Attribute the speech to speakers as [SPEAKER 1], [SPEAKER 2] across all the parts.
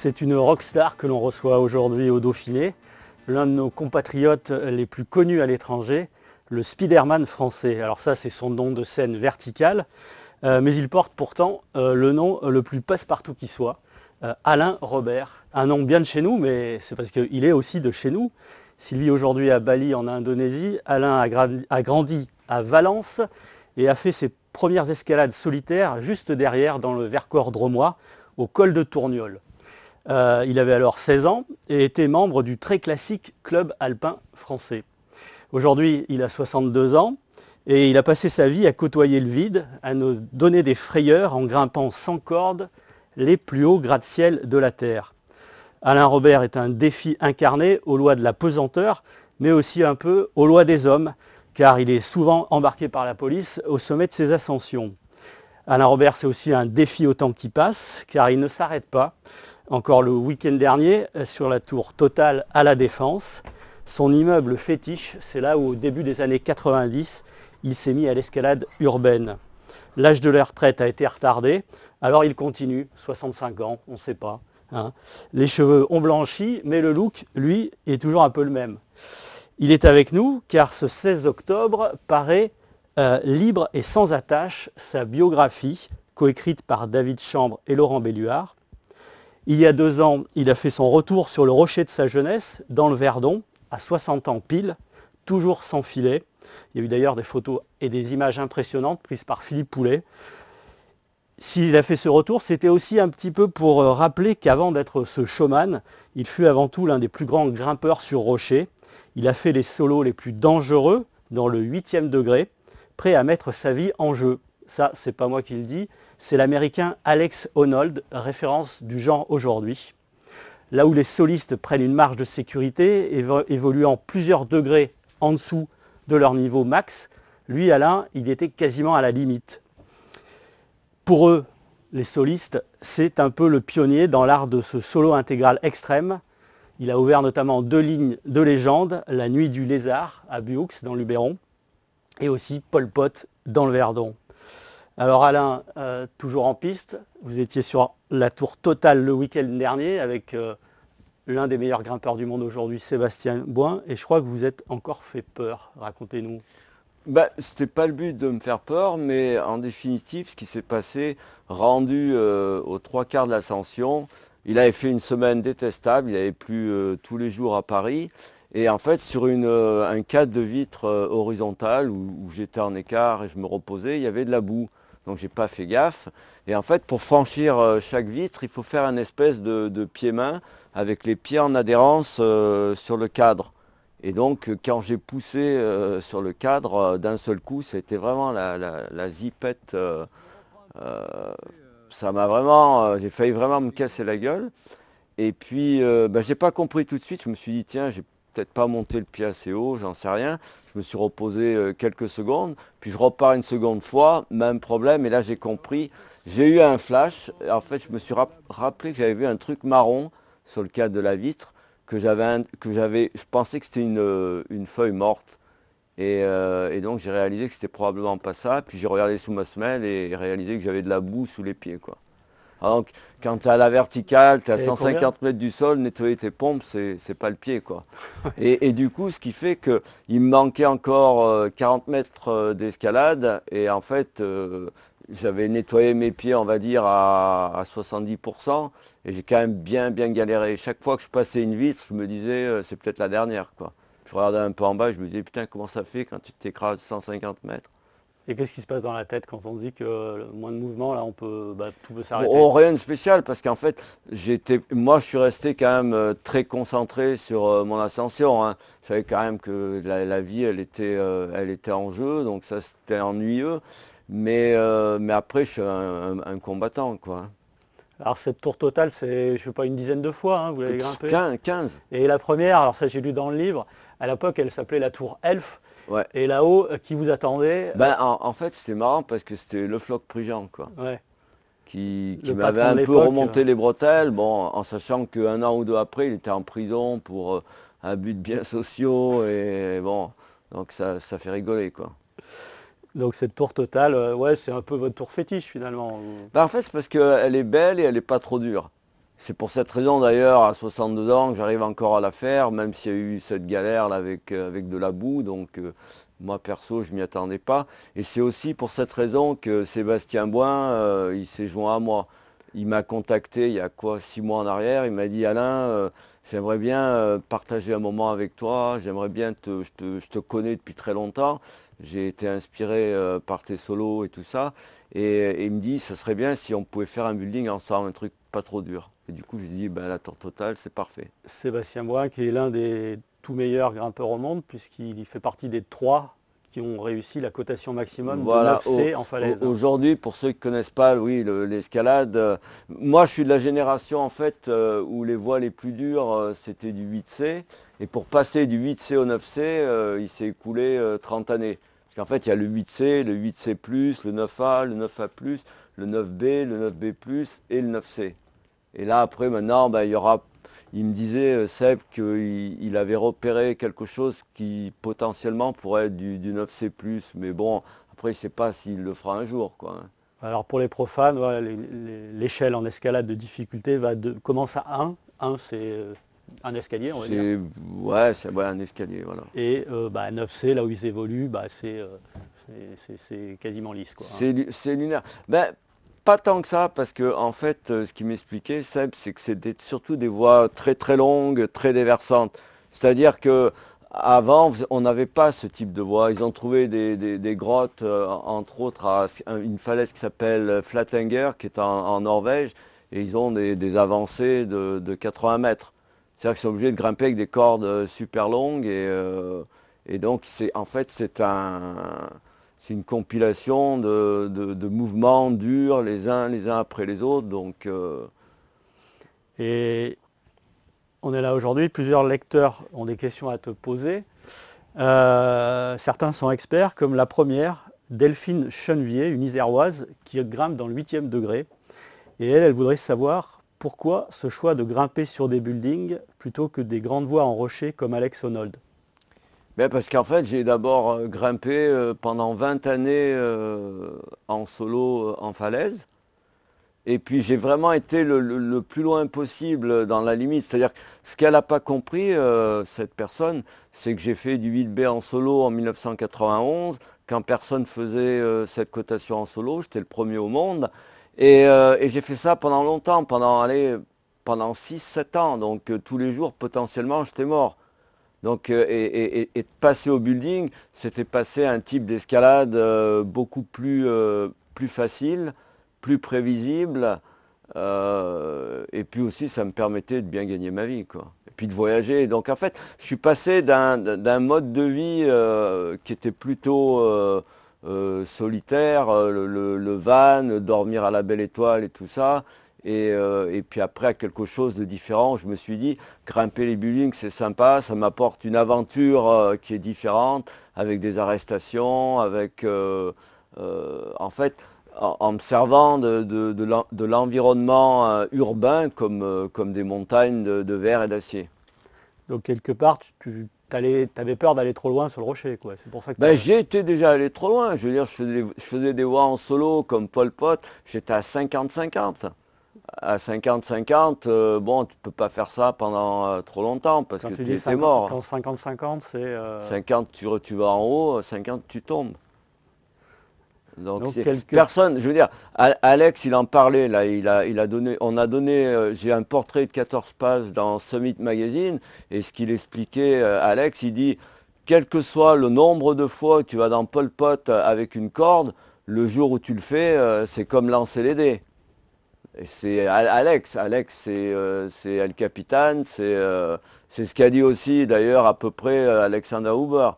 [SPEAKER 1] c'est une rockstar que l'on reçoit aujourd'hui au Dauphiné, l'un de nos compatriotes les plus connus à l'étranger, le Spider-Man français. Alors ça, c'est son nom de scène vertical, mais il porte pourtant le nom le plus passe-partout qui soit, Alain Robert. Un nom bien de chez nous, mais c'est parce qu'il est aussi de chez nous. S'il vit aujourd'hui à Bali en Indonésie, Alain a grandi à Valence et a fait ses premières escalades solitaires juste derrière dans le Vercors drômois, au col de Tourniol. Il avait alors 16 ans et était membre du très classique club alpin français. Aujourd'hui, il a 62 ans et il a passé sa vie à côtoyer le vide, à nous donner des frayeurs en grimpant sans corde les plus hauts gratte-ciel de la Terre. Alain Robert est un défi incarné aux lois de la pesanteur, mais aussi un peu aux lois des hommes, car il est souvent embarqué par la police au sommet de ses ascensions. Alain Robert, c'est aussi un défi au temps qui passe, car il ne s'arrête pas. Encore le week-end dernier, sur la tour Total à la Défense, son immeuble fétiche, c'est là où au début des années 90, il s'est mis à l'escalade urbaine. L'âge de la retraite a été retardé, alors il continue, 65 ans, on ne sait pas. Les cheveux ont blanchi, mais le look, lui, est toujours un peu le même. Il est avec nous car ce 16 octobre paraît Libre et sans attache, sa biographie, coécrite par David Chambre et Laurent Belluard. Il y a 2 ans, il a fait son retour sur le rocher de sa jeunesse, dans le Verdon, à 60 ans pile, toujours sans filet. Il y a eu d'ailleurs des photos et des images impressionnantes prises par Philippe Poulet. S'il a fait ce retour, c'était aussi un petit peu pour rappeler qu'avant d'être ce showman, il fut avant tout l'un des plus grands grimpeurs sur rocher. Il a fait les solos les plus dangereux dans le 8e degré, prêt à mettre sa vie en jeu. Ça, c'est pas moi qui le dis, c'est l'américain Alex Honnold, référence du genre aujourd'hui. Là où les solistes prennent une marge de sécurité, évoluant plusieurs degrés en dessous de leur niveau max, lui, Alain, il était quasiment à la limite. Pour eux, les solistes, c'est un peu le pionnier dans l'art de ce solo intégral extrême. Il a ouvert notamment 2 lignes de légende, La Nuit du Lézard à Buux dans le Luberon et aussi Pol Pot dans le Verdon. Alors Alain, toujours en piste, vous étiez sur la tour Total le week-end dernier avec l'un des meilleurs grimpeurs du monde aujourd'hui, Sébastien Boin, et je crois que vous êtes encore fait peur. Racontez-nous.
[SPEAKER 2] C'était pas le but de me faire peur, mais en définitive, ce qui s'est passé, rendu aux 3/4 de l'ascension, il avait fait une semaine détestable, il avait plu tous les jours à Paris. Et en fait, sur un cadre de vitre horizontal où j'étais en écart et je me reposais, il y avait de la boue. Donc j'ai pas fait gaffe. Et en fait, pour franchir chaque vitre, il faut faire une espèce de pied-main avec les pieds en adhérence sur le cadre. Et donc, quand j'ai poussé sur le cadre, d'un seul coup, c'était vraiment la zipette. Ça m'a vraiment, j'ai failli vraiment me casser la gueule. Et puis, j'ai pas compris tout de suite. Je me suis dit, tiens, j'ai peut-être pas monté le pied assez haut, j'en sais rien. Je me suis reposé quelques secondes. Puis je repars une seconde fois, même problème. Et là, j'ai compris. J'ai eu un flash. En fait, je me suis rappelé que j'avais vu un truc marron sur le cadre de la vitre. Je pensais que c'était une feuille morte. Et donc j'ai réalisé que c'était probablement pas ça. Puis j'ai regardé sous ma semelle et réalisé que j'avais de la boue sous les pieds, quoi. Alors, donc quand tu es à la verticale, tu es à 150 mètres du sol, nettoyer tes pompes, c'est pas le pied, quoi. Et du coup, ce qui fait qu'il me manquait encore 40 mètres d'escalade. Et en fait, j'avais nettoyé mes pieds, on va dire, à 70%. Et j'ai quand même bien galéré. Chaque fois que je passais une vitre, je me disais, c'est peut-être la dernière, quoi. Je regardais un peu en bas, je me disais, putain, comment ça fait quand tu t'écrases 150 mètres?
[SPEAKER 1] Et qu'est-ce qui se passe dans la tête quand on dit que moins de mouvement, là, tout peut s'arrêter?
[SPEAKER 2] Bon, rien de spécial, parce qu'en fait, moi, je suis resté quand même très concentré sur mon ascension, hein. Je savais quand même que la vie, elle était en jeu, donc ça, c'était ennuyeux. Mais après, je suis un combattant, quoi.
[SPEAKER 1] Alors cette tour Totale, c'est, je sais pas, une dizaine de fois, hein, vous l'avez grimpé.
[SPEAKER 2] 15.
[SPEAKER 1] Et la première, alors ça j'ai lu dans le livre, à l'époque elle s'appelait la tour Elf.
[SPEAKER 2] Ouais.
[SPEAKER 1] Et là-haut, qui vous attendait
[SPEAKER 2] En fait, c'était marrant parce que c'était le Floch Prigent, quoi.
[SPEAKER 1] Ouais.
[SPEAKER 2] Qui
[SPEAKER 1] Le
[SPEAKER 2] m'avait
[SPEAKER 1] patron de
[SPEAKER 2] un peu
[SPEAKER 1] l'époque,
[SPEAKER 2] remonté les bretelles, bon, en sachant qu'un an ou deux après, il était en prison pour abus de biens sociaux, et bon, donc ça fait rigoler, quoi.
[SPEAKER 1] Donc cette tour Totale, ouais, c'est un peu votre tour fétiche finalement.
[SPEAKER 2] En fait, c'est parce qu'elle est belle et elle n'est pas trop dure. C'est pour cette raison d'ailleurs, à 62 ans, que j'arrive encore à la faire, même s'il y a eu cette galère là, avec de la boue. Donc moi perso, je m'y attendais pas. Et c'est aussi pour cette raison que Sébastien Boin, il s'est joint à moi. Il m'a contacté il y a quoi, 6 mois en arrière. Il m'a dit Alain, j'aimerais bien partager un moment avec toi. J'aimerais bien je te connais depuis très longtemps. J'ai été inspiré par tes solos et tout ça. Et il me dit, ça serait bien si on pouvait faire un building ensemble, un truc pas trop dur. Et du coup, j'ai dit, ben, la Tour Totale, c'est parfait.
[SPEAKER 1] Sébastien Brun, qui est l'un des tout meilleurs grimpeurs au monde, puisqu'il fait partie des 3 qui ont réussi la cotation maximum de
[SPEAKER 2] Voilà,
[SPEAKER 1] 9C en falaise.
[SPEAKER 2] aujourd'hui, pour ceux qui ne connaissent pas, oui, l'escalade, moi je suis de la génération en fait où les voies les plus dures, c'était du 8C. Et pour passer du 8C au 9C, il s'est écoulé 30 années. Parce qu'en fait, il y a le 8C, le 8C+, le 9A, le 9A+, le 9B, le 9B+, et le 9C. Et là, après, maintenant, ben, il me disait, Seb, qu'il avait repéré quelque chose qui potentiellement pourrait être du 9C+. Mais bon, après, je ne sais pas s'il le fera un jour, quoi.
[SPEAKER 1] Alors pour les profanes, voilà, l'échelle en escalade de difficulté commence à 1. 1, c'est un escalier, on va dire.
[SPEAKER 2] Ouais, c'est un escalier, voilà.
[SPEAKER 1] Et 9C, là où ils évoluent, c'est quasiment lisse, quoi, hein.
[SPEAKER 2] C'est lunaire. Ben, pas tant que ça, parce que en fait, ce qu'il m'expliquait, Seb, c'est que c'était surtout des voies très très longues, très déversantes. C'est-à-dire que avant, on n'avait pas ce type de voie. Ils ont trouvé des grottes, entre autres, à une falaise qui s'appelle Flatanger, qui est en Norvège, et ils ont des avancées de 80 mètres. C'est-à-dire qu'ils sont obligés de grimper avec des cordes super longues, et donc en fait, c'est une compilation de mouvements durs les uns après les autres. Donc,
[SPEAKER 1] Et on est là aujourd'hui, plusieurs lecteurs ont des questions à te poser. Certains sont experts, comme la première, Delphine Chenevier, une Iséroise, qui grimpe dans le 8e degré. Et elle voudrait savoir pourquoi ce choix de grimper sur des buildings plutôt que des grandes voies en rocher comme Alex Honnold.
[SPEAKER 2] ben parce qu'en fait, j'ai d'abord grimpé pendant 20 années en solo en falaise. Et puis j'ai vraiment été le plus loin possible dans la limite. C'est-à-dire que ce qu'elle n'a pas compris, cette personne, c'est que j'ai fait du 8B en solo en 1991, quand personne faisait cette cotation en solo. J'étais le premier au monde. Et j'ai fait ça pendant longtemps, pendant 6-7 ans. Donc tous les jours, potentiellement, j'étais mort. Donc, et de passer au building, c'était passer à un type d'escalade beaucoup plus facile, plus prévisible. Et puis aussi, ça me permettait de bien gagner ma vie, quoi. Et puis de voyager. Donc en fait, je suis passé d'un mode de vie qui était plutôt solitaire, le van, dormir à la belle étoile et tout ça. Et puis après, à quelque chose de différent, je me suis dit, grimper les buildings, c'est sympa, ça m'apporte une aventure qui est différente, avec des arrestations, en fait, en me servant de l'environnement urbain comme des montagnes de verre et d'acier.
[SPEAKER 1] Donc quelque part, tu avais peur d'aller trop loin sur le rocher, quoi. C'est pour ça que
[SPEAKER 2] Ben, j'ai été déjà allé trop loin. Je veux dire, je faisais des voies en solo comme Pol Pot, j'étais à 50-50. À 50-50, bon, tu peux pas faire ça pendant trop longtemps parce
[SPEAKER 1] quand
[SPEAKER 2] que
[SPEAKER 1] tu
[SPEAKER 2] tu
[SPEAKER 1] dis
[SPEAKER 2] es mort.
[SPEAKER 1] quand 50-50, c'est
[SPEAKER 2] 50, tu vas en haut, 50, tu tombes. Donc
[SPEAKER 1] donc
[SPEAKER 2] c'est
[SPEAKER 1] quelques
[SPEAKER 2] personne, je veux dire, Alex, il en parlait là, on a donné, j'ai un portrait de 14 pages dans Summit Magazine, et ce qu'il expliquait, Alex, il dit, quel que soit le nombre de fois que tu vas dans Pol Pot avec une corde, le jour où tu le fais, c'est comme lancer les dés. Et c'est Alex, c'est El Capitan, c'est ce qu'a dit aussi d'ailleurs à peu près Alexander Huber,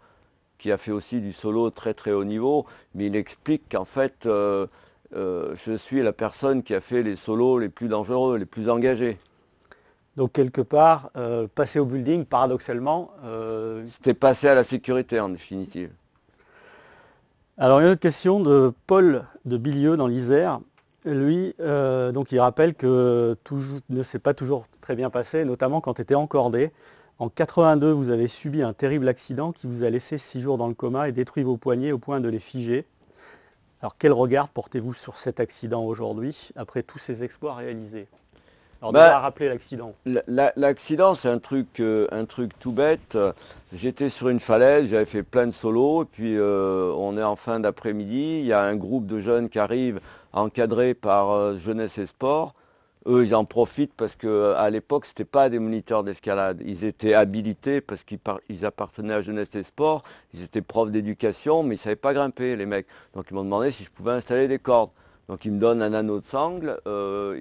[SPEAKER 2] qui a fait aussi du solo très très haut niveau, mais il explique qu'en fait, je suis la personne qui a fait les solos les plus dangereux, les plus engagés.
[SPEAKER 1] donc quelque part, passer au building, paradoxalement.
[SPEAKER 2] C'était passé à la sécurité en définitive.
[SPEAKER 1] Alors, il y a une autre question de Paul de Bilieu dans l'Isère. Lui, donc, il rappelle que tout ne s'est pas toujours très bien passé, notamment quand tu étais encordé. En 82, vous avez subi un terrible accident qui vous a laissé 6 jours dans le coma et détruit vos poignets au point de les figer. Alors, quel regard portez-vous sur cet accident aujourd'hui, après tous ces exploits réalisés? Alors déjà, rappeler l'accident.
[SPEAKER 2] L'accident, c'est un truc tout bête. J'étais sur une falaise, j'avais fait plein de solos, et puis on est en fin d'après-midi, il y a un groupe de jeunes qui arrivent, encadrés par Jeunesse et Sport. Eux, ils en profitent parce qu'à l'époque, ce n'étaient pas des moniteurs d'escalade. Ils étaient habilités parce qu'ils appartenaient à Jeunesse et Sport. Ils étaient profs d'éducation, mais ils ne savaient pas grimper, les mecs. Donc, ils m'ont demandé si je pouvais installer des cordes. Donc, ils me donnent un anneau de sangle.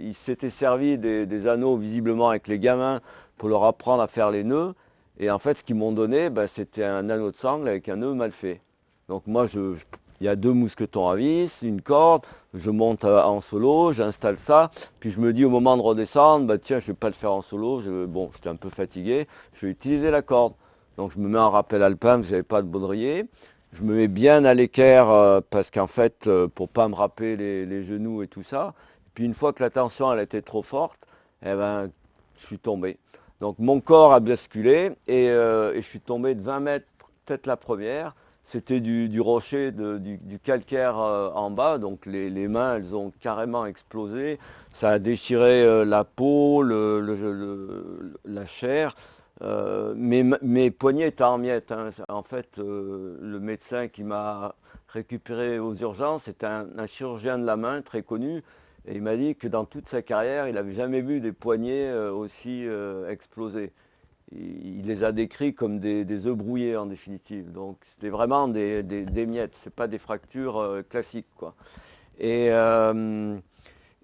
[SPEAKER 2] Ils s'étaient servis des anneaux, visiblement, avec les gamins pour leur apprendre à faire les nœuds. Et en fait, ce qu'ils m'ont donné, c'était un anneau de sangle avec un nœud mal fait. Donc, moi, il y a 2 mousquetons à vis, une corde, je monte en solo, j'installe ça, puis je me dis au moment de redescendre, tiens, je ne vais pas le faire en solo, bon, j'étais un peu fatigué, je vais utiliser la corde. Donc je me mets en rappel alpin, parce que je n'avais pas de baudrier, je me mets bien à l'équerre, parce qu'en fait, pour ne pas me râper les genoux et tout ça, puis une fois que la tension elle était trop forte, eh ben, je suis tombé. Donc mon corps a basculé, et je suis tombé de 20 mètres, tête la première. C'était du rocher, du calcaire en bas, donc les mains, elles ont carrément explosé. Ça a déchiré la peau, la chair. Mes poignets étaient en miettes, hein. En fait, le médecin qui m'a récupéré aux urgences, c'était un chirurgien de la main très connu. Et il m'a dit que dans toute sa carrière, il n'avait jamais vu des poignets aussi explosés. Il les a décrits comme des œufs brouillés en définitive. Donc c'était vraiment des miettes, c'est pas des fractures classiques, quoi. Et,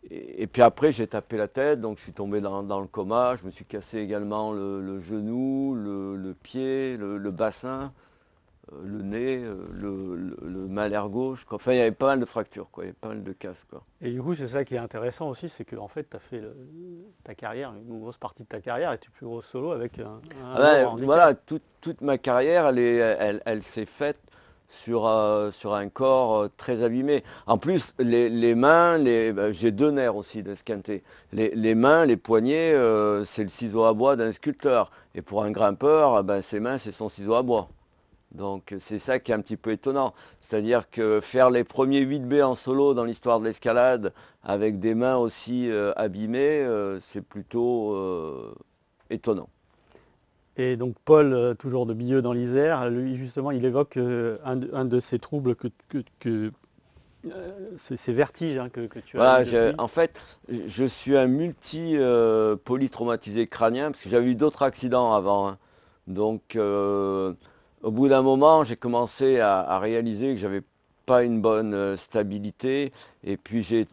[SPEAKER 2] et puis après j'ai tapé la tête, donc je suis tombé dans le coma, je me suis cassé également le genou, le pied, le bassin, le nez, le malaire gauche, quoi. Enfin il y avait pas mal de fractures, quoi. Il y avait pas mal de casses, quoi.
[SPEAKER 1] Et du coup, c'est ça qui est intéressant aussi, c'est que en fait, tu as fait ta carrière, une grosse partie de ta carrière, et tes plus gros solo avec un handicap.
[SPEAKER 2] Voilà, toute ma carrière, elle s'est faite sur un corps très abîmé. En plus, les mains, j'ai 2 nerfs aussi d'esquinté. Les mains, les poignets, c'est le ciseau à bois d'un sculpteur. Et pour un grimpeur, ses mains, c'est son ciseau à bois. Donc c'est ça qui est un petit peu étonnant. C'est-à-dire que faire les premiers 8B en solo dans l'histoire de l'escalade avec des mains aussi abîmées, c'est plutôt étonnant.
[SPEAKER 1] Et donc Paul, toujours de Bieux dans l'Isère, lui justement, il évoque un de ces troubles ces vertiges hein, que tu as eu depuis.
[SPEAKER 2] En fait, je suis un polytraumatisé crânien parce que j'avais eu d'autres accidents avant, hein. Donc au bout d'un moment, j'ai commencé à réaliser que j'avais pas une bonne stabilité. Et puis j'ai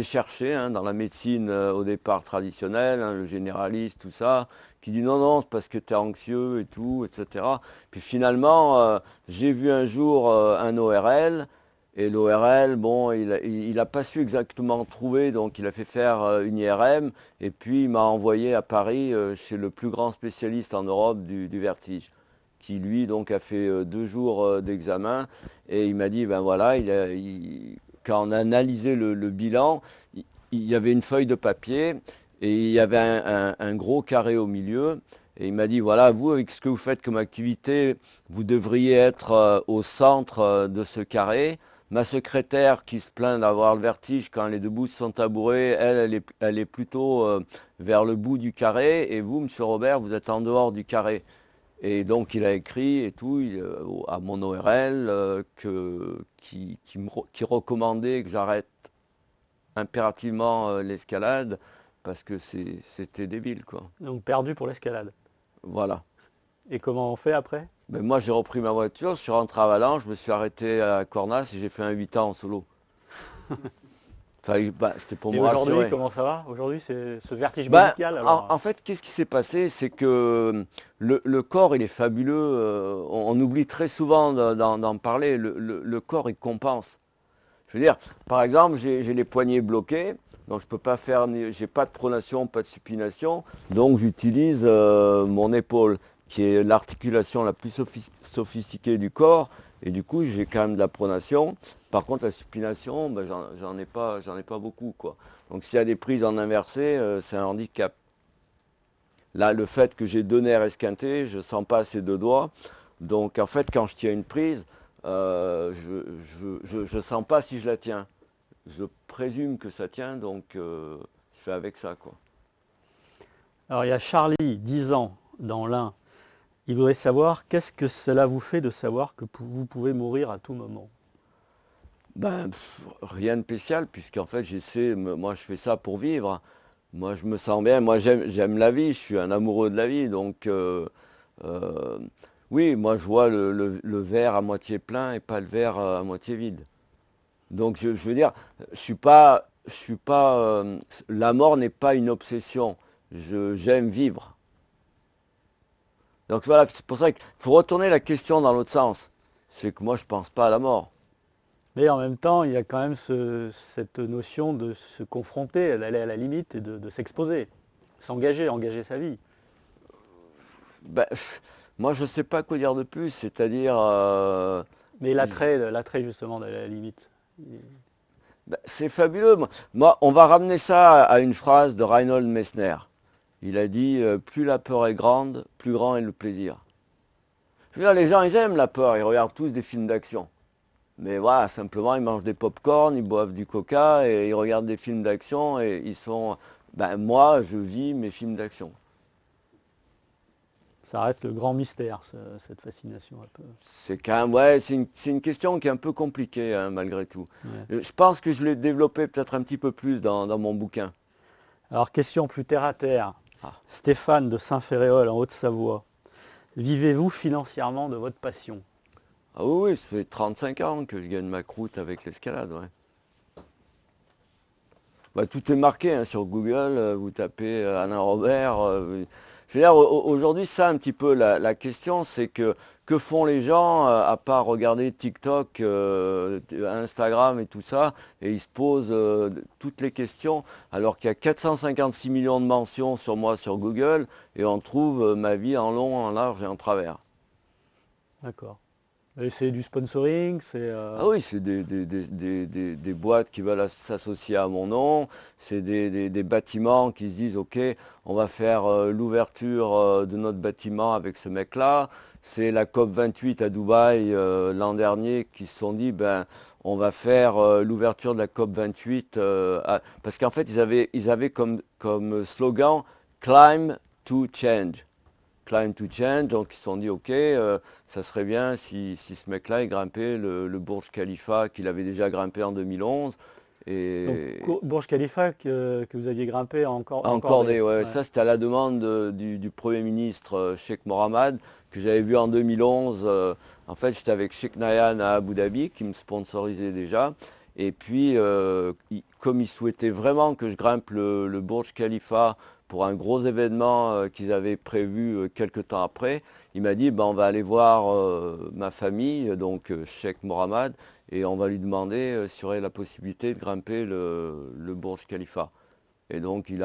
[SPEAKER 2] cherché hein, dans la médecine au départ traditionnelle, hein, le généraliste, tout ça, qui dit non, non, c'est parce que tu es anxieux et tout, etc. Puis finalement, j'ai vu un jour un ORL. Et l'ORL, bon, il a pas su exactement trouver, donc il a fait faire une IRM. Et puis il m'a envoyé à Paris chez le plus grand spécialiste en Europe du vertige, qui lui donc a fait 2 jours d'examen. Et il m'a dit, ben voilà, quand on a analysé le bilan, il y avait une feuille de papier et il y avait un gros carré au milieu. Et il m'a dit, voilà, vous, avec ce que vous faites comme activité, vous devriez être au centre de ce carré. Ma secrétaire qui se plaint d'avoir le vertige quand elle est debout sur son tabouret, elle est plutôt vers le bout du carré. Et vous, monsieur Robert, vous êtes en dehors du carré. Et donc il a écrit et tout à mon ORL qui recommandait que j'arrête impérativement l'escalade parce que c'était débile, quoi.
[SPEAKER 1] Donc perdu pour l'escalade.
[SPEAKER 2] Voilà.
[SPEAKER 1] Et comment on fait après?
[SPEAKER 2] Ben moi j'ai repris ma voiture, je suis rentré à Valence, je me suis arrêté à Cornas et j'ai fait un 8 ans en solo. Enfin, c'était pour
[SPEAKER 1] Et
[SPEAKER 2] me
[SPEAKER 1] aujourd'hui,
[SPEAKER 2] rassurer.
[SPEAKER 1] comment ça va? Aujourd'hui, c'est ce vertige médical alors.
[SPEAKER 2] En fait, qu'est-ce qui s'est passé? C'est que le corps, il est fabuleux. On oublie très souvent d'en parler. Le corps, il compense. Je veux dire, par exemple, j'ai les poignets bloqués, donc je peux pas faire, j'ai pas de pronation, pas de supination, donc j'utilise mon épaule, qui est l'articulation la plus sophistiquée du corps, et du coup, j'ai quand même de la pronation. Par contre, la supination, j'en ai pas beaucoup, quoi. Donc s'il y a des prises en inversé, c'est un handicap. Là, le fait que j'ai 2 nerfs esquintés, je ne sens pas ces 2 doigts. Donc en fait, quand je tiens une prise, je ne sens pas si je la tiens. Je présume que ça tient, donc je fais avec ça, quoi.
[SPEAKER 1] Alors il y a Charlie, 10 ans, dans l'Ain. Il voudrait savoir qu'est-ce que cela vous fait de savoir que vous pouvez mourir à tout moment.
[SPEAKER 2] Ben, rien de spécial, puisqu'en fait, moi, je fais ça pour vivre. Moi, je me sens bien. Moi, j'aime la vie. Je suis un amoureux de la vie. Donc, euh, oui, moi, je vois le verre à moitié plein et pas le verre à moitié vide. Donc, je veux dire, la mort n'est pas une obsession. J'aime vivre. Donc voilà, c'est pour ça qu'il faut retourner la question dans l'autre sens. C'est que moi, je pense pas à la mort.
[SPEAKER 1] Mais en même temps, il y a quand même cette notion de se confronter, d'aller à la limite et de s'exposer, s'engager, engager sa vie.
[SPEAKER 2] Ben, moi, je sais pas quoi dire de plus. C'est-à-dire,
[SPEAKER 1] Mais l'attrait justement d'aller à la limite.
[SPEAKER 2] ben, c'est fabuleux. Moi, on va ramener ça à une phrase de Reinhold Messner. Il a dit plus la peur est grande, plus grand est le plaisir. Je veux dire, les gens, ils aiment la peur. Ils regardent tous des films d'action. Mais voilà, simplement, ils mangent des pop-corn, ils boivent du coca et ils regardent des films d'action et ils sont. Ben, moi, je vis mes films d'action.
[SPEAKER 1] Ça reste le grand mystère, cette fascination un peu.
[SPEAKER 2] C'est quand même, ouais, c'est une question qui est un peu compliquée, hein, malgré tout.
[SPEAKER 1] Ouais.
[SPEAKER 2] Je pense que je l'ai développé peut-être un petit peu plus dans mon bouquin.
[SPEAKER 1] Alors, question plus terre à terre.
[SPEAKER 2] Ah.
[SPEAKER 1] Stéphane de Saint-Féréol en Haute-Savoie. Vivez-vous financièrement de votre passion?
[SPEAKER 2] Ah oui, oui, ça fait 35 ans que je gagne ma croûte avec l'escalade, ouais. Bah, tout est marqué hein, sur Google, vous tapez Alain Robert. Je veux dire, aujourd'hui, ça un petit peu la question, c'est que font les gens à part regarder TikTok, Instagram et tout ça, et ils se posent toutes les questions, alors qu'il y a 456 millions de mentions sur moi sur Google, et on trouve ma vie en long, en large et en travers.
[SPEAKER 1] D'accord. Et c'est du sponsoring,
[SPEAKER 2] Ah oui, c'est des boîtes qui veulent s'associer à mon nom, c'est des bâtiments qui se disent, OK, on va faire l'ouverture de notre bâtiment avec ce mec-là. C'est la COP 28 à Dubaï l'an dernier qui se sont dit, ben, on va faire l'ouverture de la COP 28, parce qu'en fait, ils avaient comme slogan, Climb to Change. Climb to Change, donc ils se sont dit ok, ça serait bien si ce mec-là il grimpait le Burj Khalifa qu'il avait déjà grimpé en 2011.
[SPEAKER 1] Donc Burj Khalifa que vous aviez grimpé
[SPEAKER 2] En Cordée, ouais. Ça c'était à la demande du Premier ministre Sheikh Mohammed que j'avais vu en 2011. En fait j'étais avec Sheikh Nahyan à Abu Dhabi qui me sponsorisait déjà. Et puis comme il souhaitait vraiment que je grimpe le Burj Khalifa pour un gros événement qu'ils avaient prévu quelques temps après, il m'a dit ben, on va aller voir ma famille, donc Sheikh Mohammed, et on va lui demander s'il y aurait la possibilité de grimper le Burj Khalifa. Et donc lui,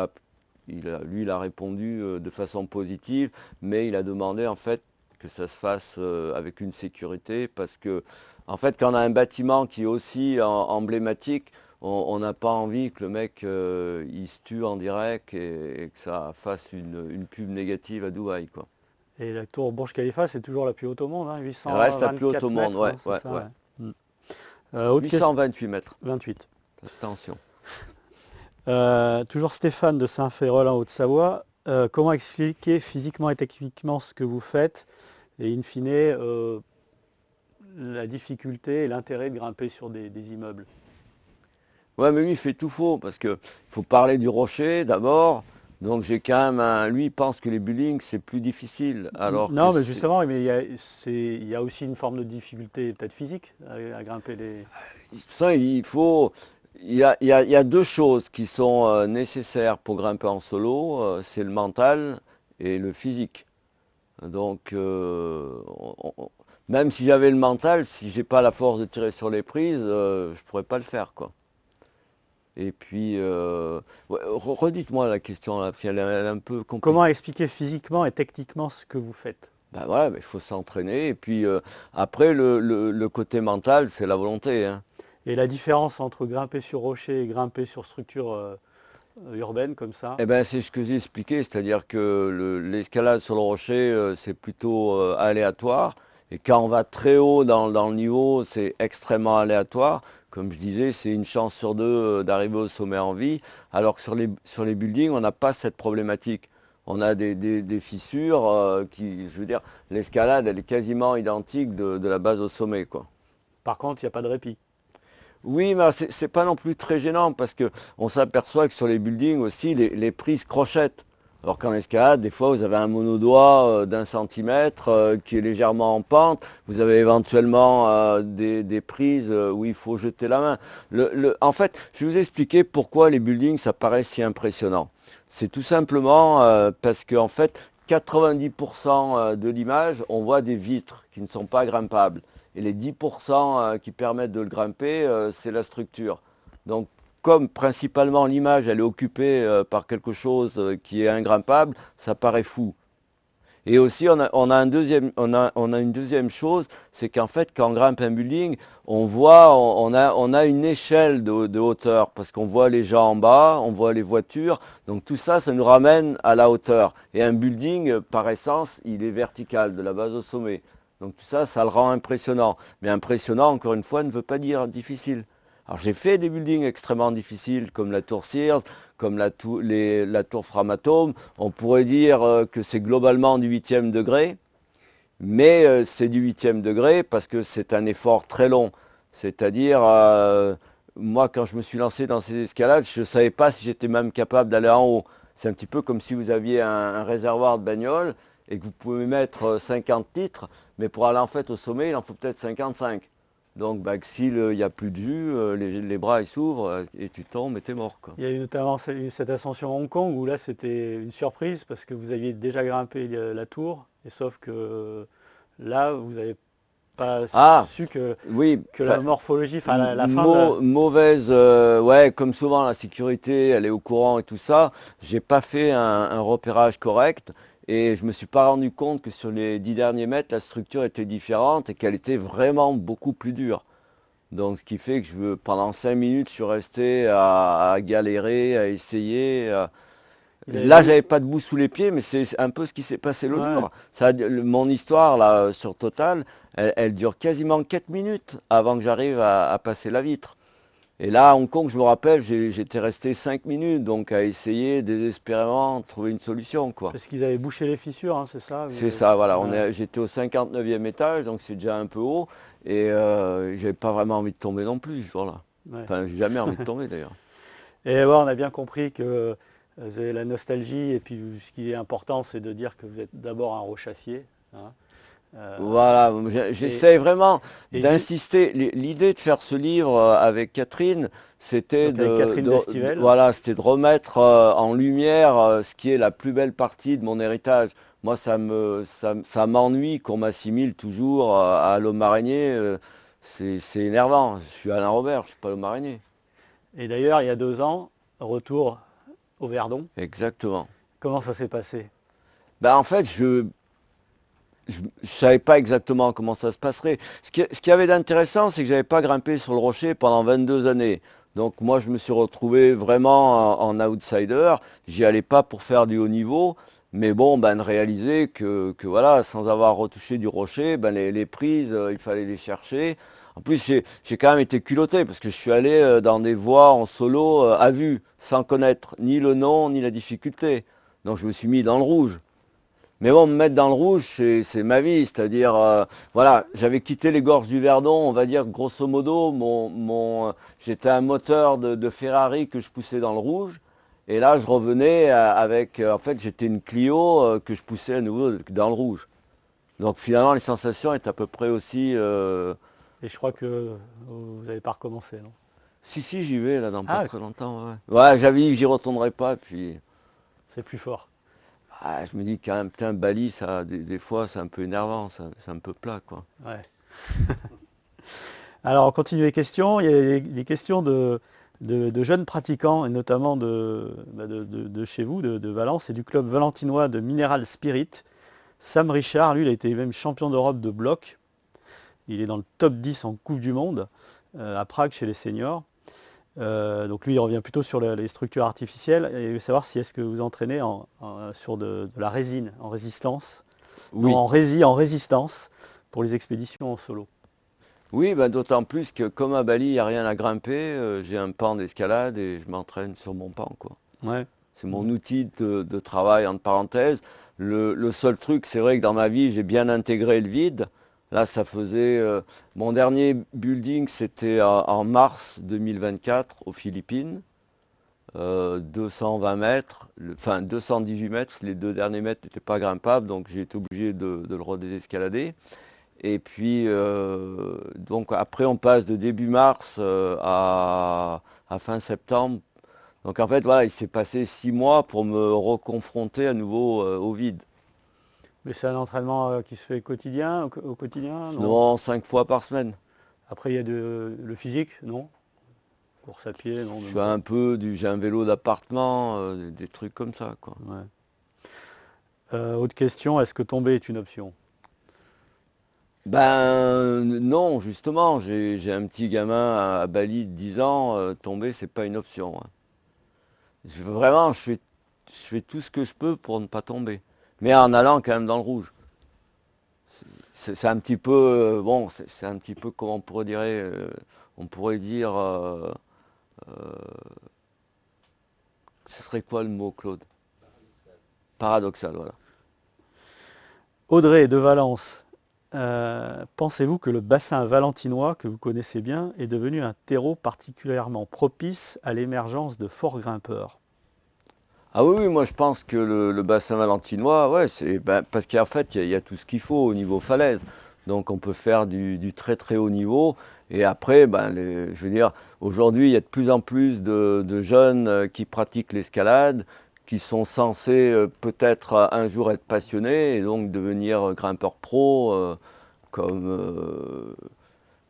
[SPEAKER 2] il a répondu de façon positive, mais il a demandé en fait que ça se fasse avec une sécurité, parce que en fait, quand on a un bâtiment qui est aussi emblématique, on n'a pas envie que le mec il se tue en direct et que ça fasse une pub négative à Dubaï, quoi.
[SPEAKER 1] Et la tour Burj Khalifa, c'est toujours la plus haute au monde, hein,
[SPEAKER 2] Elle reste la plus haute au monde,
[SPEAKER 1] mètres,
[SPEAKER 2] ouais,
[SPEAKER 1] hein, c'est
[SPEAKER 2] ouais,
[SPEAKER 1] ça,
[SPEAKER 2] ouais.
[SPEAKER 1] ouais.
[SPEAKER 2] 828 mètres.
[SPEAKER 1] 28.
[SPEAKER 2] Attention.
[SPEAKER 1] Toujours Stéphane de Saint-Féréol en Haute-Savoie. Comment expliquer physiquement et techniquement ce que vous faites et in fine la difficulté et l'intérêt de grimper sur des immeubles?
[SPEAKER 2] Ouais, mais lui, il fait tout faux, parce qu'il faut parler du rocher d'abord. Donc j'ai quand même lui, il pense que les buildings, c'est plus difficile. Alors
[SPEAKER 1] Non,
[SPEAKER 2] que
[SPEAKER 1] mais justement, mais il y a aussi une forme de difficulté peut-être physique à grimper les...
[SPEAKER 2] ça, il y a deux choses qui sont nécessaires pour grimper en solo, c'est le mental et le physique. Donc, même si j'avais le mental, si j'ai pas la force de tirer sur les prises, je pourrais pas le faire, quoi. Et puis, ouais, redites-moi la question là, parce qu'elle est un peu compliquée.
[SPEAKER 1] Comment expliquer physiquement et techniquement ce que vous faites?
[SPEAKER 2] Ben ouais, il faut s'entraîner. Et puis après, le côté mental, c'est la volonté, hein.
[SPEAKER 1] Et la différence entre grimper sur rocher et grimper sur structure urbaine comme ça?
[SPEAKER 2] Eh ben, c'est ce que j'ai expliqué, c'est-à-dire que l'escalade sur le rocher, c'est plutôt aléatoire. Et quand on va très haut dans le niveau, c'est extrêmement aléatoire. Comme je disais, c'est une chance sur deux d'arriver au sommet en vie. Alors que sur les buildings, on n'a pas cette problématique. On a des fissures qui, je veux dire, l'escalade, elle est quasiment identique de la base au sommet, quoi.
[SPEAKER 1] Par contre, il n'y a pas de répit.
[SPEAKER 2] Oui, mais c'est pas non plus très gênant parce qu'on s'aperçoit que sur les buildings aussi, les prises crochettent. Alors qu'en escalade, des fois, vous avez un monodoigt d'1 centimètre qui est légèrement en pente. Vous avez éventuellement des prises où il faut jeter la main. En fait, je vais vous expliquer pourquoi les buildings, ça paraît si impressionnant. C'est tout simplement parce qu'en fait, 90% de l'image, on voit des vitres qui ne sont pas grimpables. Et les 10% qui permettent de le grimper, c'est la structure. Donc, comme principalement l'image elle est occupée par quelque chose qui est ingrimpable, ça paraît fou. Et aussi on a une deuxième chose, c'est qu'en fait quand on grimpe un building, on a une échelle de hauteur, parce qu'on voit les gens en bas, on voit les voitures, donc tout ça, ça nous ramène à la hauteur. Et un building, par essence, il est vertical, de la base au sommet. Donc tout ça, ça le rend impressionnant. Mais impressionnant, encore une fois, ne veut pas dire difficile. Alors j'ai fait des buildings extrêmement difficiles comme la tour Sears, comme la tour Framatome. On pourrait dire que c'est globalement du 8e degré, mais c'est du 8e degré parce que c'est un effort très long. C'est-à-dire, moi quand je me suis lancé dans ces escalades, je ne savais pas si j'étais même capable d'aller en haut. C'est un petit peu comme si vous aviez un réservoir de bagnole et que vous pouvez mettre 50 litres, mais pour aller en fait au sommet, il en faut peut-être 55. Donc, s'il n'y a plus de jus, les bras ils s'ouvrent et tu tombes et t'es mort, quoi.
[SPEAKER 1] Il y a eu notamment cette ascension à Hong Kong où là c'était une surprise parce que vous aviez déjà grimpé la tour, et sauf que là vous n'avez pas su
[SPEAKER 2] Oui,
[SPEAKER 1] que la morphologie, enfin la fin de...
[SPEAKER 2] mauvaise, ouais, comme souvent la sécurité, elle est au courant et tout ça. J'ai pas fait un repérage correct et je me suis pas rendu compte que sur les 10 derniers mètres, la structure était différente et qu'elle était vraiment beaucoup plus dure. Donc, ce qui fait que pendant 5 minutes, je suis resté à galérer, à essayer. Là, j'avais pas de boue sous les pieds, mais c'est un peu ce qui s'est passé l'autre
[SPEAKER 1] Ouais.
[SPEAKER 2] jour. Mon histoire là sur Total, elle dure quasiment 4 minutes avant que j'arrive à passer la vitre. Et là, à Hong Kong, je me rappelle, j'étais resté 5 minutes, donc à essayer désespérément de trouver une solution, quoi.
[SPEAKER 1] Parce qu'ils avaient bouché les fissures, hein, c'est ça?
[SPEAKER 2] C'est ça, voilà.
[SPEAKER 1] Ouais.
[SPEAKER 2] J'étais au 59e étage, donc c'est déjà un peu haut. Et j'avais pas vraiment envie de tomber non plus ce jour-là.
[SPEAKER 1] Ouais.
[SPEAKER 2] Enfin, j'ai jamais envie de tomber d'ailleurs.
[SPEAKER 1] Et ouais, on a bien compris que vous avez la nostalgie, et puis ce qui est important, c'est de dire que vous êtes d'abord un rochassier, hein.
[SPEAKER 2] Voilà, j'essaie vraiment
[SPEAKER 1] et
[SPEAKER 2] d'insister. L'idée de faire ce livre avec Catherine, c'était
[SPEAKER 1] donc avec Catherine Destivelle.
[SPEAKER 2] voilà, c'était de remettre en lumière ce qui est la plus belle partie de mon héritage. Moi, ça m'ennuie qu'on m'assimile toujours à l'homme araignée. C'est énervant. Je suis Alain Robert, je suis pas l'homme araignée.
[SPEAKER 1] Et d'ailleurs, il y a 2 ans, retour au Verdon.
[SPEAKER 2] Exactement.
[SPEAKER 1] Comment ça s'est passé?
[SPEAKER 2] En fait, je ne savais pas exactement comment ça se passerait. Ce qui avait d'intéressant, c'est que je n'avais pas grimpé sur le rocher pendant 22 années. Donc moi, je me suis retrouvé vraiment en outsider. J'y allais pas pour faire du haut niveau. Mais bon, de réaliser que voilà, sans avoir retouché du rocher, les prises, il fallait les chercher. En plus, j'ai quand même été culotté parce que je suis allé dans des voies en solo à vue, sans connaître ni le nom, ni la difficulté. Donc je me suis mis dans le rouge. Mais bon, me mettre dans le rouge, c'est ma vie. C'est-à-dire, voilà, j'avais quitté les gorges du Verdon, on va dire, grosso modo, j'étais un moteur de Ferrari que je poussais dans le rouge. Et là, je revenais avec, en fait, j'étais une Clio que je poussais à nouveau dans le rouge. Donc finalement, les sensations étaient à peu près aussi...
[SPEAKER 1] Et je crois que vous n'avez pas recommencé, non?
[SPEAKER 2] Si, j'y vais, là, dans pas
[SPEAKER 1] Ah,
[SPEAKER 2] très longtemps. Ouais, ouais, j'avais dit que j'y retournerai pas, puis...
[SPEAKER 1] c'est plus fort.
[SPEAKER 2] Je me dis quand même, putain, Bali, ça, des fois, c'est un peu énervant, c'est un peu plat, quoi.
[SPEAKER 1] Ouais. Alors, on continue les questions. Il y a des questions de jeunes pratiquants, et notamment de chez vous, de Valence, et du club valentinois de Mineral Spirit. Sam Richard, lui, il a été même champion d'Europe de bloc. Il est dans le top 10 en Coupe du Monde, à Prague, chez les seniors. Donc lui, il revient plutôt sur les structures artificielles. Et il veut savoir si est-ce que vous entraînez sur de la résine, en résistance.
[SPEAKER 2] Oui.
[SPEAKER 1] Non, en résistance, pour les expéditions en solo.
[SPEAKER 2] Oui, d'autant plus que comme à Bali, il n'y a rien à grimper, j'ai un pan d'escalade et je m'entraîne sur mon pan, quoi.
[SPEAKER 1] Ouais.
[SPEAKER 2] C'est mon outil de travail, entre parenthèses. Le seul truc, c'est vrai que dans ma vie, j'ai bien intégré le vide. Là, ça faisait... mon dernier building, c'était en mars 2024 aux Philippines. 220 mètres, enfin 218 mètres, parce que les 2 derniers mètres n'étaient pas grimpables, donc j'ai été obligé de le redescalader. Et puis, donc après, on passe de début mars à fin septembre. Donc en fait, voilà, il s'est passé 6 mois pour me reconfronter à nouveau au vide.
[SPEAKER 1] Mais c'est un entraînement qui se fait quotidien, au quotidien, non?
[SPEAKER 2] Non, 5 fois par semaine.
[SPEAKER 1] Après, il y a le physique, non? Course à pied, non?
[SPEAKER 2] Je
[SPEAKER 1] Même
[SPEAKER 2] fais
[SPEAKER 1] pas.
[SPEAKER 2] un peu j'ai un vélo d'appartement, des trucs comme ça, quoi.
[SPEAKER 1] Ouais. Autre question, est-ce que tomber est une option?
[SPEAKER 2] Ben non, justement, j'ai un petit gamin à Bali de 10 ans, tomber, c'est pas une option, hein. Vraiment, je fais tout ce que je peux pour ne pas tomber. Mais en allant quand même dans le rouge. C'est un petit peu, bon, c'est un petit peu comme on pourrait dire, ce serait quoi le mot, Claude? Paradoxal, voilà.
[SPEAKER 1] Audrey de Valence, pensez-vous que le bassin valentinois, que vous connaissez bien, est devenu un terreau particulièrement propice à l'émergence de forts grimpeurs?
[SPEAKER 2] Ah oui, oui, moi je pense que le bassin valentinois, ouais, c'est parce qu'en fait, il y a tout ce qu'il faut au niveau falaise. Donc on peut faire du très très haut niveau. Et après, je veux dire, aujourd'hui, il y a de plus en plus de jeunes qui pratiquent l'escalade, qui sont censés peut-être un jour être passionnés et donc devenir grimpeurs pro, comme,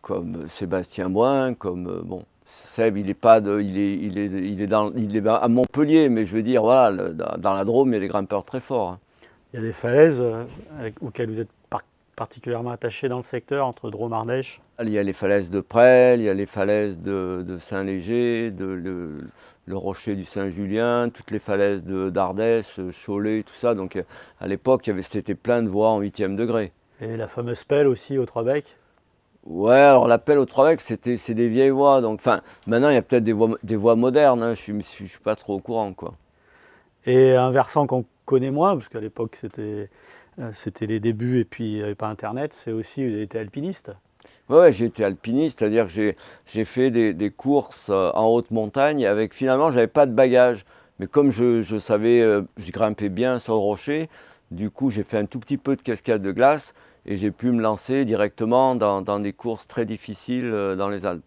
[SPEAKER 2] comme Sébastien Moin, comme bon. Seb, il est pas de, il est à Montpellier, mais je veux dire, voilà, dans la Drôme, il y a des grimpeurs très forts, hein.
[SPEAKER 1] Il y a des falaises auxquelles vous êtes particulièrement attaché dans le secteur, entre Drôme-Ardèche?
[SPEAKER 2] Il y a les falaises de Presles, il y a les falaises de Saint-Léger, le rocher du Saint-Julien, toutes les falaises d'Ardèche, Cholet, tout ça. Donc à l'époque, c'était plein de voies en 8e degré.
[SPEAKER 1] Et la fameuse pelle aussi au Trois-Becs?
[SPEAKER 2] Ouais, alors l'appel au Trois-Becs, c'est des vieilles voies. Donc, enfin, maintenant, il y a peut-être des voies modernes, hein, je suis pas trop au courant, quoi.
[SPEAKER 1] Et un versant qu'on connaît moins, parce qu'à l'époque c'était les débuts et puis il n'y avait pas Internet, c'est aussi, vous avez été alpiniste.
[SPEAKER 2] Ouais, j'ai été alpiniste, c'est-à-dire que j'ai fait des courses en haute montagne avec finalement, j'avais pas de bagages. Mais comme je savais, je grimpais bien sur le rocher, du coup, j'ai fait un tout petit peu de cascade de glace et j'ai pu me lancer directement dans des courses très difficiles dans les Alpes,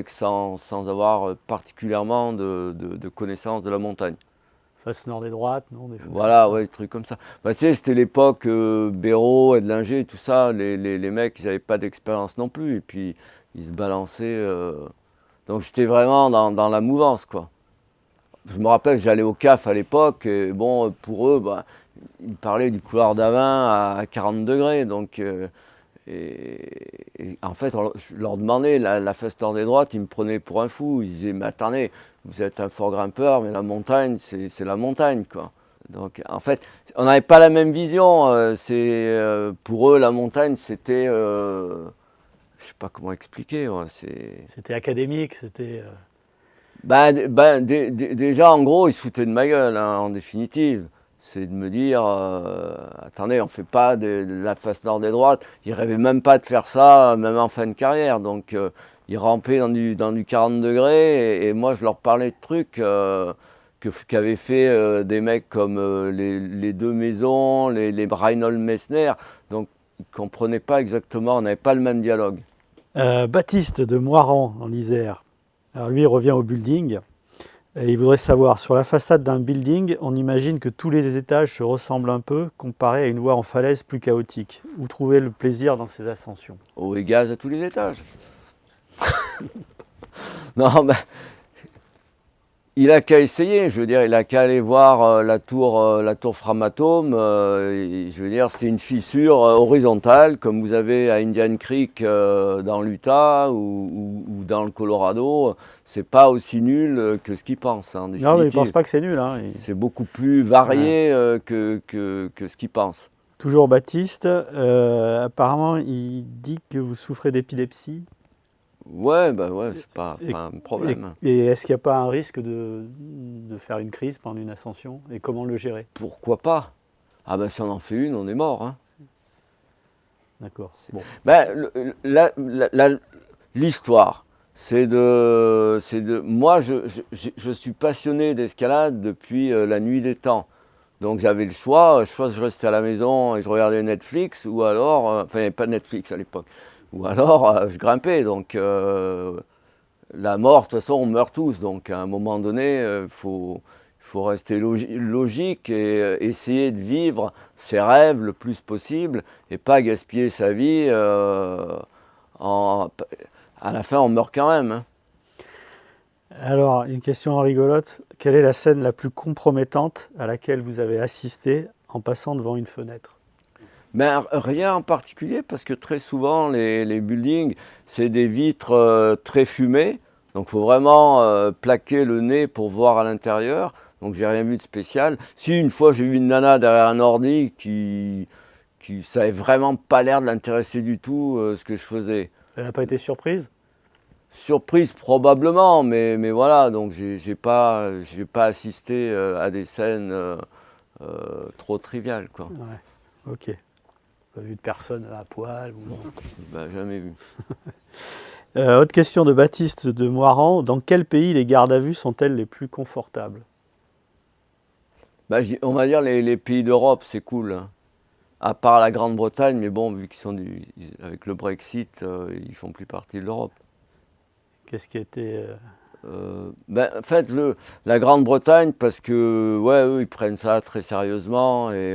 [SPEAKER 2] sans avoir particulièrement de connaissance de la montagne.
[SPEAKER 1] Face nord et droite, non? Des choses
[SPEAKER 2] Voilà,
[SPEAKER 1] comme ça.
[SPEAKER 2] ouais, des trucs comme ça. Tu sais, c'était l'époque Béraud, Edlinger, tout ça. Les mecs, ils n'avaient pas d'expérience non plus. Et puis, ils se balançaient. Donc, j'étais vraiment dans la mouvance, quoi. Je me rappelle, j'allais au CAF à l'époque. Et bon, pour eux, ils me parlaient du couloir d'Avin à 40 degrés. Donc, et en fait, je leur demandais la face nord et droite. Ils me prenaient pour un fou. Ils disaient, mais attendez, vous êtes un fort grimpeur, mais la montagne, c'est la montagne, quoi. Donc, en fait, on n'avait pas la même vision. Pour eux, la montagne, c'était, je sais pas comment expliquer. Ouais,
[SPEAKER 1] C'était académique, c'était.
[SPEAKER 2] Déjà, en gros, ils se foutaient de ma gueule, hein, en définitive. C'est de me dire, attendez, on fait pas de la face nord et droite. Ils rêvaient même pas de faire ça, même en fin de carrière. Donc, ils rampaient dans du 40 degrés et moi, je leur parlais de trucs qu'avaient fait des mecs comme les Deux Maisons, les Reinhold Messner. Donc, ils ne comprenaient pas exactement, on n'avait pas le même dialogue.
[SPEAKER 1] Baptiste de Moiran, en Isère. Alors lui, il revient au building. Et il voudrait savoir, sur la façade d'un building, on imagine que tous les étages se ressemblent un peu, comparé à une voie en falaise plus chaotique. Où trouver le plaisir dans ces ascensions?
[SPEAKER 2] Eau et gaz à tous les étages. Non, mais il a qu'à essayer, je veux dire, il a qu'à aller voir la tour Framatome. Je veux dire, c'est une fissure horizontale, comme vous avez à Indian Creek dans l'Utah ou dans le Colorado. C'est pas aussi nul que ce qu'il pense, hein, en définitive.
[SPEAKER 1] Non, mais il ne pense pas que c'est nul, hein.
[SPEAKER 2] C'est beaucoup plus varié que ce qu'il pense.
[SPEAKER 1] Toujours Baptiste, apparemment il dit que vous souffrez d'épilepsie.
[SPEAKER 2] Ouais, bah ouais, c'est pas un problème.
[SPEAKER 1] Et est-ce qu'il n'y a pas un risque de faire une crise pendant une ascension? Et comment le gérer?
[SPEAKER 2] Pourquoi pas? Ah ben si on en fait une, on est mort, hein.
[SPEAKER 1] D'accord. Bon.
[SPEAKER 2] Ben, l'histoire, moi, je suis passionné d'escalade depuis la nuit des temps. Donc j'avais le choix, soit je restais à la maison et je regardais Netflix, ou alors, enfin il n'y avait pas Netflix à l'époque, ou alors je grimpais. Donc la mort, de toute façon, on meurt tous. Donc à un moment donné, il faut rester logique et essayer de vivre ses rêves le plus possible et pas gaspiller sa vie. À la fin, on meurt quand même, hein.
[SPEAKER 1] Alors, une question rigolote. Quelle est la scène la plus compromettante à laquelle vous avez assisté en passant devant une fenêtre?
[SPEAKER 2] Ben, rien en particulier, parce que très souvent, les buildings, c'est des vitres très fumées. Donc, il faut vraiment plaquer le nez pour voir à l'intérieur. Donc, j'ai rien vu de spécial. Si, une fois, j'ai vu une nana derrière un ordi ça avait vraiment pas l'air de l'intéresser du tout, ce que je faisais.
[SPEAKER 1] Elle n'a pas été surprise?
[SPEAKER 2] Surprise probablement, mais voilà, donc j'ai pas assisté à des scènes trop triviales, quoi.
[SPEAKER 1] Ouais, ok. Pas vu de personne à poil ou...
[SPEAKER 2] Ben, jamais vu.
[SPEAKER 1] Autre question de Baptiste de Moiran. Dans quel pays les gardes à vue sont-elles les plus confortables?
[SPEAKER 2] Ben, on va dire les pays d'Europe, c'est cool, hein. À part la Grande-Bretagne, mais bon, vu qu'ils sont avec le Brexit, ils font plus partie de l'Europe.
[SPEAKER 1] Qu'est-ce qui était...
[SPEAKER 2] Ben, en fait, la Grande-Bretagne, parce que ouais, eux, ils prennent ça très sérieusement et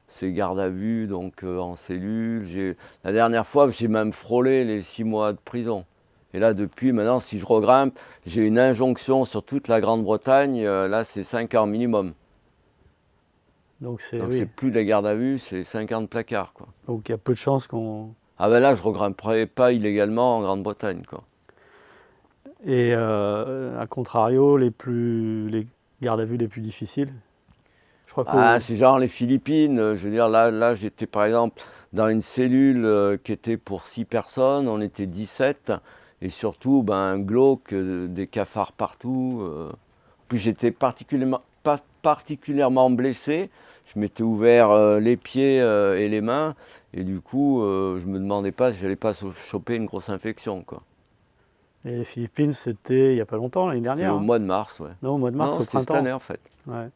[SPEAKER 2] c'est garde à vue, donc en cellule. La dernière fois, j'ai même frôlé les 6 mois de prison. Et là, depuis, maintenant, si je regrimpe, j'ai une injonction sur toute la Grande-Bretagne. Là, c'est 5 ans minimum.
[SPEAKER 1] Donc c'est
[SPEAKER 2] Donc
[SPEAKER 1] oui.
[SPEAKER 2] c'est plus de la garde à vue, c'est 5 ans de placard, quoi.
[SPEAKER 1] Donc il y a peu de chances qu'on...
[SPEAKER 2] Ah ben là, je regrimperai pas illégalement en Grande-Bretagne, quoi.
[SPEAKER 1] Et à contrario, les gardes à vue les plus difficiles, je crois que...
[SPEAKER 2] C'est genre les Philippines. Je veux dire, là j'étais par exemple dans une cellule qui était pour 6 personnes, on était 17, et surtout un glauque, des cafards partout. Puis j'étais pas particulièrement blessé, je m'étais ouvert les pieds et les mains, et du coup je me demandais pas si j'allais pas choper une grosse infection, quoi.
[SPEAKER 1] Et les Philippines, c'était il n'y a pas longtemps, l'année
[SPEAKER 2] C'était
[SPEAKER 1] dernière,
[SPEAKER 2] au
[SPEAKER 1] hein.
[SPEAKER 2] mois de mars, ouais.
[SPEAKER 1] Non, au mois de mars,
[SPEAKER 2] Non,
[SPEAKER 1] au
[SPEAKER 2] c'était cette
[SPEAKER 1] printemps.
[SPEAKER 2] année en fait.
[SPEAKER 1] Ouais.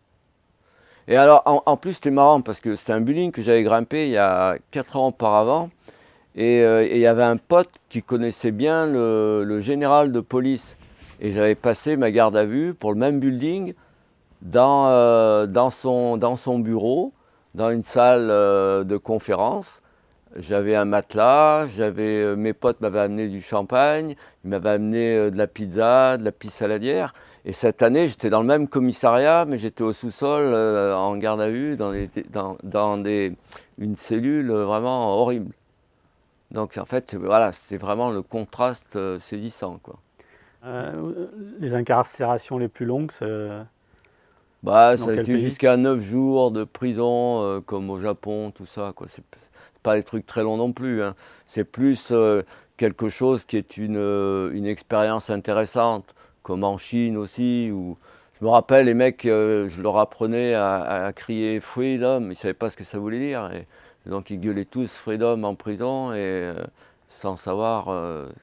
[SPEAKER 2] Et alors, en plus, c'était marrant parce que c'était un building que j'avais grimpé il y a 4 ans auparavant. Et il y avait un pote qui connaissait bien le général de police. Et j'avais passé ma garde à vue pour le même building dans son bureau, dans une salle de conférence. J'avais un matelas, mes potes m'avaient amené du champagne, ils m'avaient amené de la pizza, de la pisse saladière. Et cette année, j'étais dans le même commissariat, mais j'étais au sous-sol, en garde à vue, dans une cellule vraiment horrible. Donc en fait, voilà, c'était vraiment le contraste saisissant, quoi.
[SPEAKER 1] Les incarcérations les plus longues,
[SPEAKER 2] Ça
[SPEAKER 1] dans
[SPEAKER 2] a
[SPEAKER 1] quel
[SPEAKER 2] été
[SPEAKER 1] pays?
[SPEAKER 2] jusqu'à 9 jours de prison, comme au Japon, tout ça, quoi. C'est pas des trucs très longs non plus, hein. C'est plus quelque chose qui est une expérience intéressante, comme en Chine aussi, où je me rappelle, les mecs, je leur apprenais à crier freedom, ils ne savaient pas ce que ça voulait dire. Et donc ils gueulaient tous freedom en prison, et sans savoir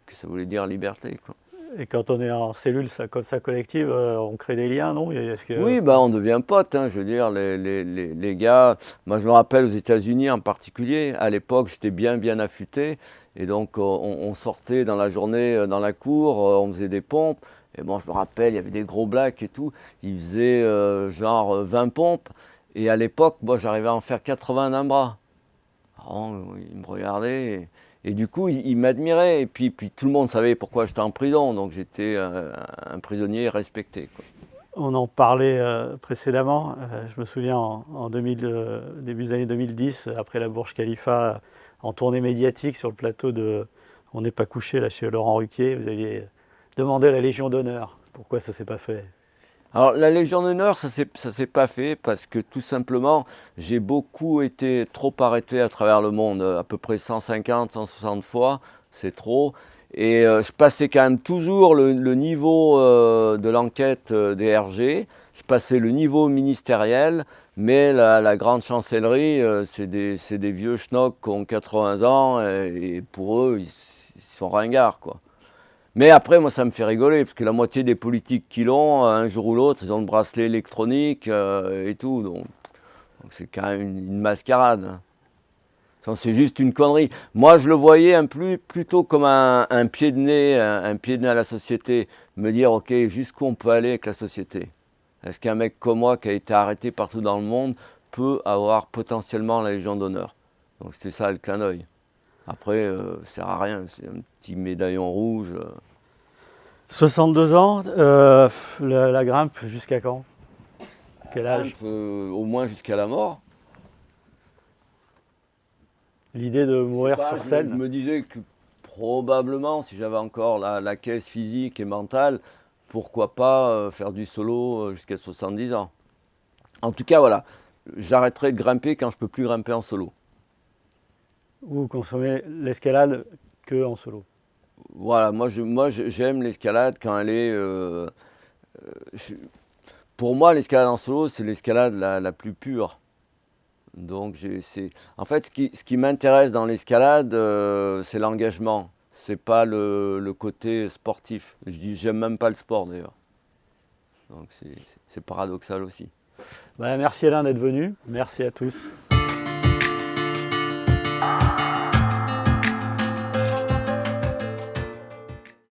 [SPEAKER 2] que ça voulait dire liberté, quoi.
[SPEAKER 1] Et quand on est en cellule comme ça collective, on crée des liens, non?
[SPEAKER 2] Oui, on devient potes, hein, je veux dire, les gars. Moi, je me rappelle aux États-Unis en particulier, à l'époque, j'étais bien affûté, et donc on sortait dans la journée dans la cour, on faisait des pompes, et bon, je me rappelle, il y avait des gros blacks et tout, ils faisaient genre 20 pompes, et à l'époque, moi, j'arrivais à en faire 80 d'un bras. Alors, ils me regardaient, et du coup, ils m'admiraient, et puis tout le monde savait pourquoi j'étais en prison, donc j'étais un prisonnier respecté, quoi.
[SPEAKER 1] On en parlait précédemment. Je me souviens début des années 2010, après la Burj Khalifa, en tournée médiatique sur le plateau de On n'est pas couché là chez Laurent Ruquier, vous aviez demandé la Légion d'honneur. Pourquoi ça s'est pas fait?
[SPEAKER 2] Alors la Légion d'honneur, ça s'est pas fait parce que tout simplement, j'ai beaucoup été trop arrêté à travers le monde, à peu près 150, 160 fois, c'est trop. Et je passais quand même toujours le niveau de l'enquête des RG, je passais le niveau ministériel, mais la grande chancellerie, c'est des vieux schnocks qui ont 80 ans et pour eux, ils sont ringards, quoi. Mais après, moi, ça me fait rigoler, parce que la moitié des politiques qui l'ont, un jour ou l'autre, ils ont le bracelet électronique et tout. Donc c'est quand même une mascarade, hein. C'est juste une connerie. Moi, je le voyais plutôt comme un pied de nez, un pied de nez à la société. Me dire, ok, jusqu'où on peut aller avec la société? Est-ce qu'un mec comme moi, qui a été arrêté partout dans le monde, peut avoir potentiellement la Légion d'honneur? Donc c'était ça le clin d'œil. Après, ça sert à rien, c'est un petit médaillon rouge.
[SPEAKER 1] 62 ans, la grimpe jusqu'à quand? Quel âge?
[SPEAKER 2] Au moins jusqu'à la mort.
[SPEAKER 1] L'idée de mourir sur
[SPEAKER 2] Je
[SPEAKER 1] scène?
[SPEAKER 2] me disais que probablement, si j'avais encore la caisse physique et mentale, pourquoi pas faire du solo jusqu'à 70 ans. En tout cas, voilà, j'arrêterai de grimper quand je peux plus grimper en solo.
[SPEAKER 1] Ou consommer l'escalade que en solo?
[SPEAKER 2] Voilà, j'aime l'escalade quand elle est... pour moi, l'escalade en solo, c'est l'escalade la plus pure. Donc, en fait, ce qui m'intéresse dans l'escalade, c'est l'engagement. C'est pas le côté sportif. J'aime même pas le sport d'ailleurs. Donc, c'est paradoxal aussi.
[SPEAKER 1] Merci Alain d'être venu. Merci à tous.